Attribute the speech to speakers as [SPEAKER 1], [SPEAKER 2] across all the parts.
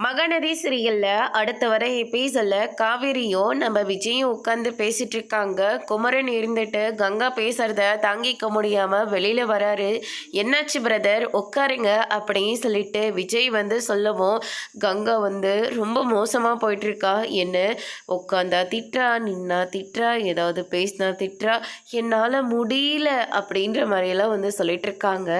[SPEAKER 1] மகநதி சீரியல்ல அடுத்த வர எபிசோட்ல காவேரியும் நம்ம விஜயும் உட்காந்து பேசிட்டு இருக்காங்க. குமரன் இருந்துட்டு கங்கா பேசுறத தாங்கிக்க முடியாம வெளியில வராரு. என்னாச்சு பிரதர், உட்காருங்க அப்படின்னு சொல்லிட்டு விஜய் சொல்லவும், கங்கா ரொம்ப மோசமா போயிட்டு இருக்கா. என்ன உட்காந்தா திட்டுறா, நின்னா திட்டுறா, ஏதாவது பேசினா திட்டுறா, என்னால் முடியல அப்படின்ற மாதிரியெல்லாம் சொல்லிட்டு இருக்காங்க.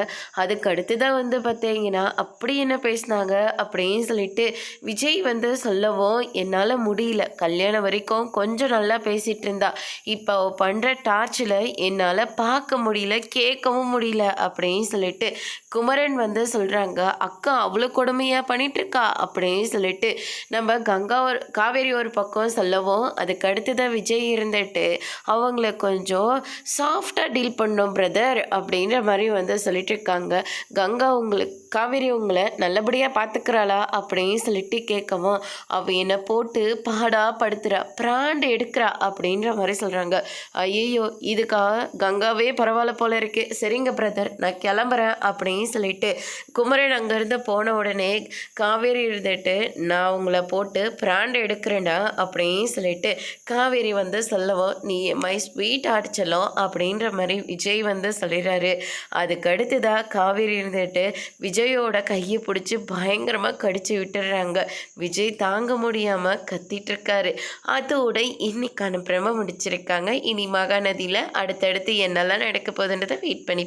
[SPEAKER 1] அதுக்கு அடுத்துதான் பார்த்தீங்கன்னா அப்படி என்ன பேசினாங்க அப்படின்னு சொல்லிட்டு விஜய் சொல்லவும், என்னால் முடியல, கல்யாணம் வரைக்கும் கொஞ்சம் நல்லா பேசிகிட்டு இருந்தா, இப்போ அவள் பண்ணுற டார்ச்சில் என்னால் பார்க்க முடியல, கேட்கவும் முடியல அப்படின்னு சொல்லிட்டு குமரன் சொல்கிறாங்க. அக்கா அவ்வளோ கொடுமையாக பண்ணிகிட்ருக்கா அப்படின்னு சொல்லிட்டு நம்ம காவேரி ஒரு பக்கம் சொல்லவும், அதுக்கு அடுத்ததான் விஜய் இருந்துட்டு அவங்கள கொஞ்சம் சாஃப்டாக டீல் பண்ணோம் பிரதர் அப்படின்ற மாதிரி சொல்லிட்டு இருக்காங்க. கங்கா காவேரி உங்களை நல்லபடியாக பார்த்துக்கிறாளா அப்படின்னு சொல்லிட்டு கேட்கவும், அவள் என்னை போட்டு பாடா படுத்துறா, பிராண்டு எடுக்கிறா அப்படின்ற மாதிரி சொல்கிறாங்க. ஐயோ, இதுக்காக கங்காவே பரவாயில்ல போல இருக்கு. சரிங்க பிரதர், நான் கிளம்புறேன் அப்படின்னு சொல்லிட்டு குமரன் அங்கேருந்து போன உடனே காவேரி இருந்துட்டு, நான் உங்களை போட்டு பிராண்டு எடுக்கிறேன்டா அப்படின்னு சொல்லிட்டு காவேரி சொல்லவும், நீ மை ஸ்வீட் ஆடிச்சலாம் அப்படின்ற மாதிரி விஜய் சொல்லிடுறாரு. அதுக்கு அடுத்துதான் காவேரி இருந்துட்டு விஜயோட கையை பிடிச்சி பயங்கரமாக கடிச்சு விட்டுடுறாங்க. விஜய் தாங்க முடியாமல் கத்திட்டு இருக்காரு. அதோட இன்னைக்கான பிரம முடிச்சிருக்காங்க. இனி மகாநதியில் அடுத்தடுத்து என்னெல்லாம் நடக்க போகுதுன்றதை வெயிட் பண்ணி